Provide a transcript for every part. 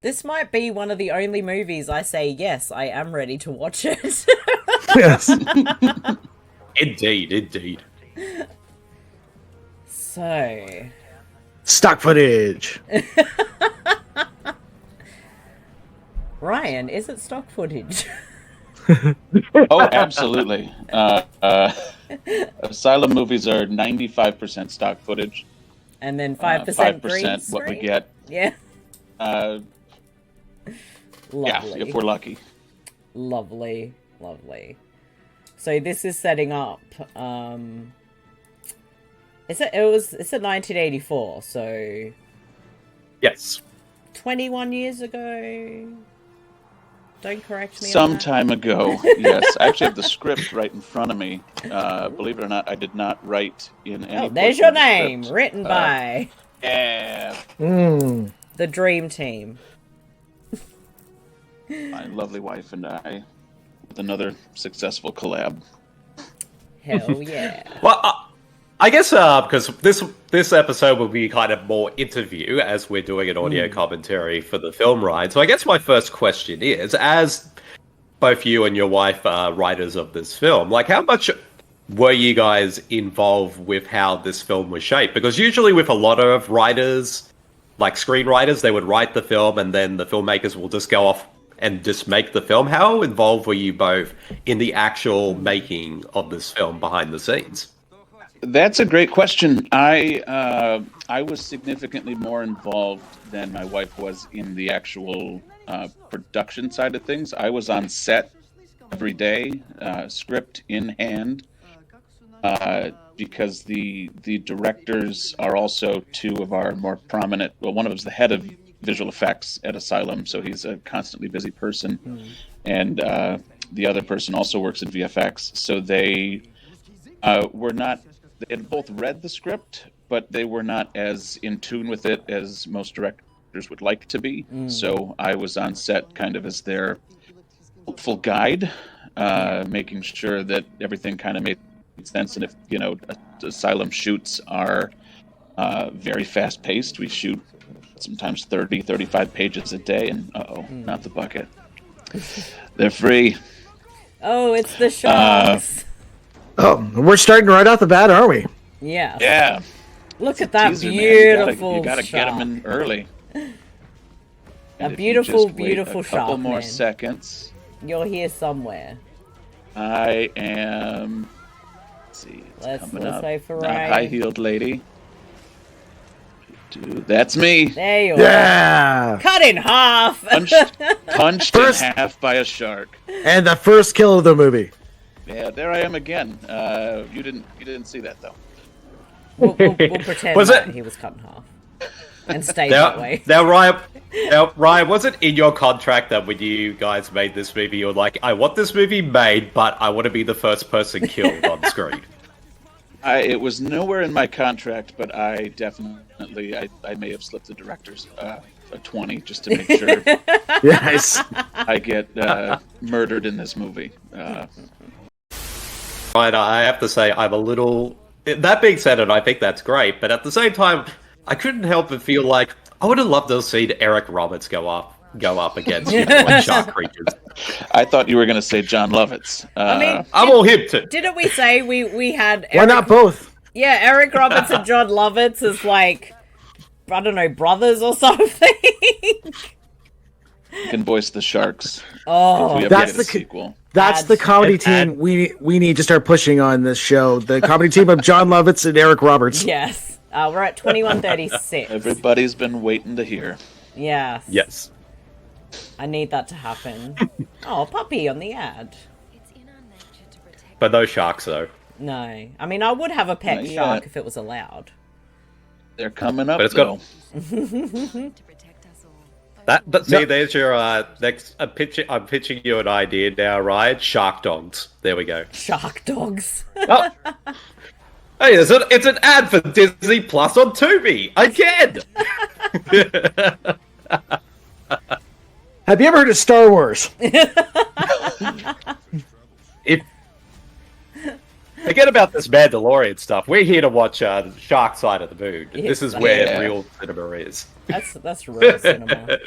This might be one of the only movies I say, yes, I am ready to watch it. Yes. Indeed. So... Stock footage. Ryan, is it stock footage? Oh, absolutely. Asylum movies are 95% stock footage. And then 5% green screen? What we get. Yeah. Yeah, Lovely. if we're lucky. Lovely. So this is setting up. It's 1984, so Yes. 21 years ago. Don't correct me. Some time ago, yes. I actually have the script right in front of me. Believe it or not, I did not write in any. Oh, there's your name, written by. Yeah. The Dream Team. My lovely wife and I, with another successful collab. Hell yeah. Well, I guess because this episode will be kind of more interview as we're doing an audio commentary for the film ride. So I guess my first question is, as both you and your wife are writers of this film, like how much were you guys involved with how this film was shaped? Because usually with a lot of writers, like screenwriters, they would write the film and then the filmmakers will just go off and just make the film. How involved were you both in the actual making of this film behind the scenes? That's a great question. I was significantly more involved than my wife was in the actual production side of things. I was on set every day, script in hand, because the directors are also two of our more prominent. Well, one of them is the head of visual effects at Asylum, so he's a constantly busy person, and the other person also works in VFX. So they were not. They had both read the script, but they were not as in tune with it as most directors would like to be. So I was on set kind of as their helpful guide, making sure that everything kind of made sense. And if, Asylum shoots are very fast paced, we shoot sometimes 30, 35 pages a day, and not the bucket. They're free. Oh, it's the sharks. Oh, we're starting right off the bat, aren't we? Yeah. Yeah. Look at that Teaser, man. beautiful You gotta get shark. them in early. A And if you beautiful, just wait beautiful a couple shark, more man. seconds. You're here somewhere. I am. Let's see. It's Let's coming up. wait for Not Ryan. high-heeled lady. Dude, that's me. There you are. Yeah. Cut in half. Punched First- in half by a shark. And the first kill of the movie. Yeah, there I am again. You didn't see that though. We'll pretend Was that it- he was cut in half and stayed that way. Now, Ryan, was it in your contract that when you guys made this movie, you were like, I want this movie made, but I want to be the first person killed on screen? It was nowhere in my contract, but I definitely I may have slipped the directors a 20 just to make sure Yes. I get murdered in this movie. Right, I have to say, I'm a little... That being said, and I think that's great, but at the same time, I couldn't help but feel like I would have loved to have seen Eric Roberts go up against like shark creatures. I thought you were going to say John Lovitz. I mean, I'm all hip to... didn't we say we had Why not both? Yeah, Eric Roberts and John Lovitz as like, I don't know, brothers or something. You can voice the sharks. Oh, If we ever That's get the a sequel. That's the comedy team we need to start pushing on this show. The comedy team of John Lovitz and Eric Roberts. yes. We're at 21:36. Everybody's been waiting to hear. Yes. Yes. I need that to happen. Oh, puppy on the ad. But no sharks, though. No. I mean, I would have a pet Not yet. shark if it was allowed. They're coming up, But it's though. See, there's your next... I'm pitching you an idea now, Ryan. Shark dogs. There we go. Shark dogs. Oh. Hey, it's an ad for Disney Plus on Tubi again. Have you ever heard of Star If Wars? Forget about this Mandalorian stuff. We're here to watch Shark Side of the Moon. Yes, This is where yeah. real cinema is. That's real cinema.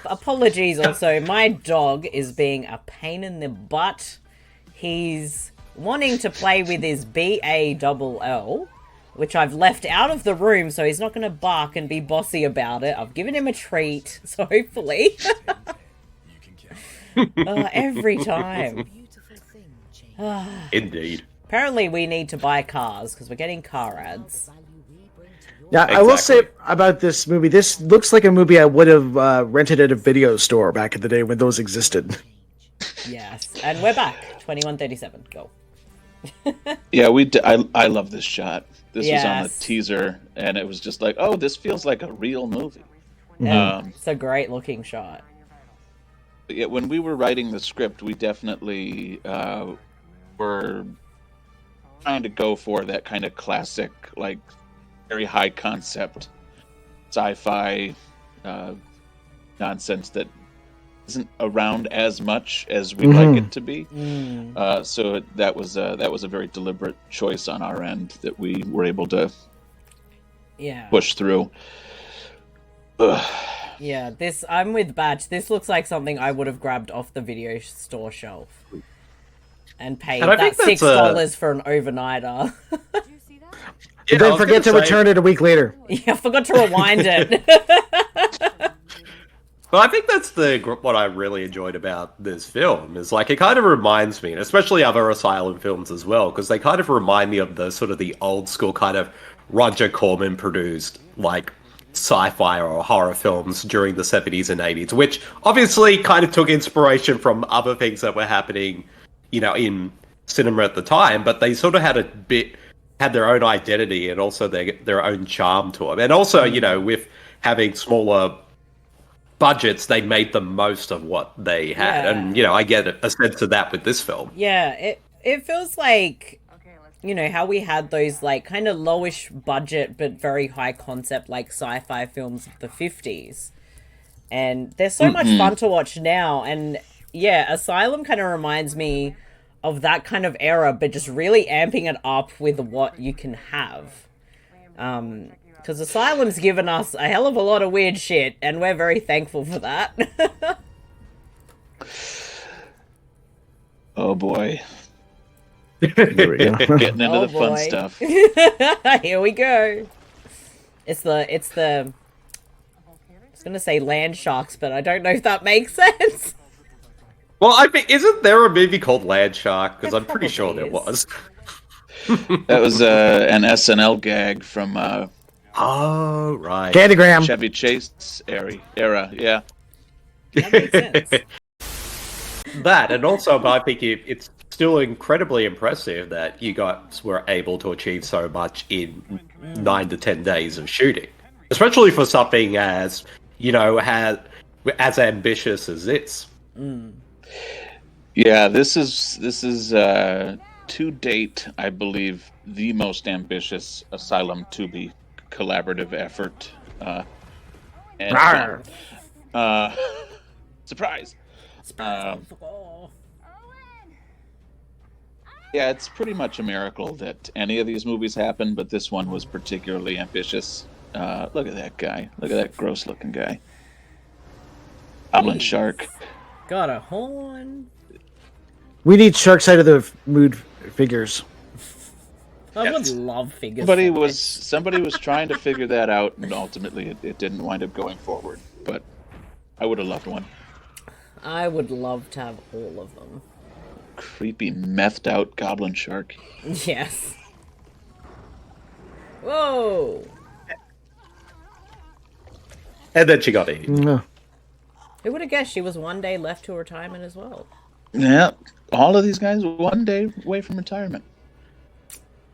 Apologies also, my dog is being a pain in the butt. He's wanting to play with his BALL, which I've left out of the room, so he's not going to bark and be bossy about it. I've given him a treat, so hopefully. Every time. Indeed. Apparently we need to buy cars, because we're getting car ads. Yeah, I will say about this movie, this looks like a movie I would have rented at a video store back in the day when those existed. Yes, and we're back. 2137, go. Yeah, I love this shot. This was on the teaser, and it was just like, oh, this feels like a real movie. It's a great looking shot. Yeah, when we were writing the script, we definitely were trying to go for that kind of classic, like, very high concept sci-fi nonsense that isn't around as much as we'd like it to be. So that was a very deliberate choice on our end that we were able to push through. Yeah, I'm with Batch. This looks like something I would have grabbed off the video store shelf and paid that $6 for an overnighter. But then forget to return it a week later. Yeah, I forgot to rewind it. Well, I think that's what I really enjoyed about this film is like it kind of reminds me, and especially other Asylum films as well, because they kind of remind me of the sort of the old school kind of Roger Corman produced like sci-fi or horror films during the 70s and 80s, which obviously kind of took inspiration from other things that were happening, in cinema at the time, but they sort of had their own identity and also their own charm to them. And also, with having smaller budgets, they made the most of what they had. Yeah. And, I get a sense of that with this film. Yeah, it feels like, how we had those, like, kind of lowish budget but very high concept, like, sci-fi films of the 50s. And they're so much fun to watch now. And, yeah, Asylum kind of reminds me of that kind of era, but just really amping it up with what you can have. Because Asylum's given us a hell of a lot of weird shit, and we're very thankful for that. Oh boy. Here we go. Getting into the fun stuff. Here we go. It's the I was gonna say land sharks, but I don't know if that makes sense. Well, I think, isn't there a movie called Land Shark? Because I'm pretty sure there was. That was an SNL gag from oh, right. Candygram. Chevy Chase era, yeah. That makes sense. That, and also I think it's still incredibly impressive that you guys were able to achieve so much in 9 to 10 days of shooting. Especially for something as, as ambitious as this. Yeah, this is to date, I believe, the most ambitious Asylum Tubi collaborative effort. Surprise! Yeah, it's pretty much a miracle that any of these movies happen, but this one was particularly ambitious. Look at that guy. Look at that gross-looking guy. Goblin shark. Got a horn. We need Shark Side of the Mood figures. I would love figures. Somebody was trying to figure that out, and ultimately it didn't wind up going forward. But I would have loved one. I would love to have all of them. Creepy, methed out goblin shark. Yes. Whoa. And then she got eaten. No. Who would have guessed she was one day left to retirement as well? Yeah, all of these guys one day away from retirement.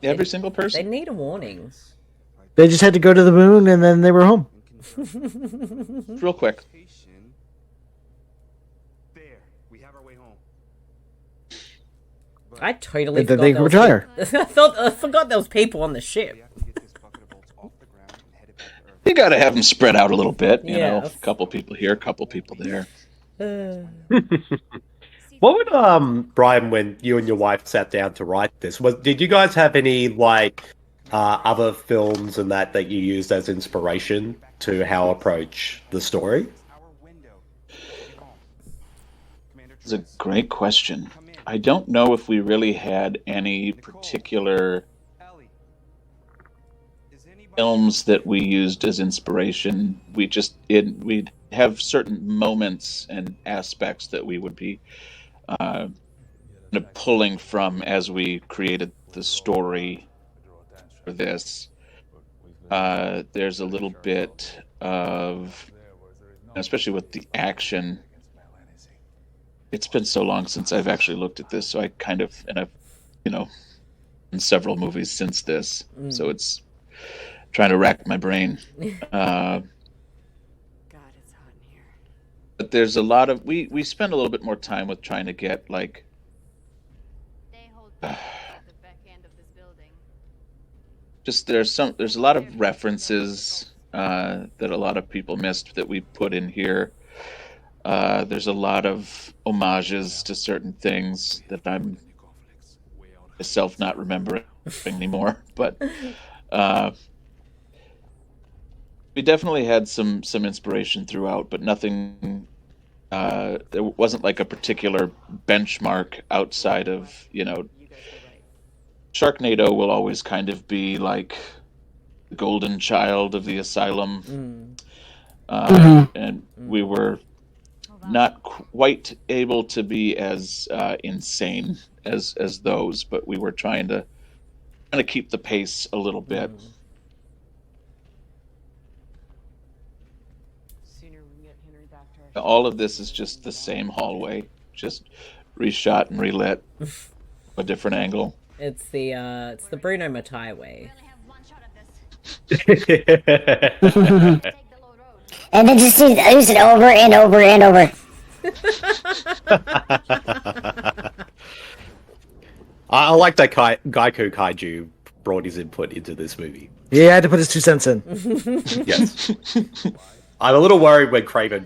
Every single person. They need a warning. They just had to go to the moon and then they were home. Real quick. There, we have our way home. I totally Then forgot they could retire. I forgot there was people on the ship. You got to have them spread out a little bit, you Yeah. know. A couple people here, a couple people there. What would Brian, when you and your wife sat down to write this, did you guys have any other films and that you used as inspiration to how approach the story? It's a great question. I don't know if we really had any particular films that we used as inspiration. We'd have certain moments and aspects that we would be pulling from as we created the story for this. There's a little bit of, especially with the action. It's been so long since I've actually looked at this, so I kind of, and I've, in several movies since this, so it's trying to rack my brain. God, it's hot in here. But there's a lot of, we spend a little bit more time with trying to get just there's a lot of references that a lot of people missed that we put in here. There's a lot of homages to certain things that I'm myself not remembering anymore, but we definitely had some inspiration throughout, but nothing. There wasn't a particular benchmark outside of Sharknado will always kind of be the golden child of the asylum, and we were not quite able to be as insane as those, but we were trying to keep the pace a little bit. All of this is just the same hallway, just reshot and relit, a different angle. It's the Bruno Mattei way. And then just use it over and over and over. I like that Gaiku Kaiju brought his input into this movie. Yeah, I had to put his 2 cents in. Yes. I'm a little worried when Craven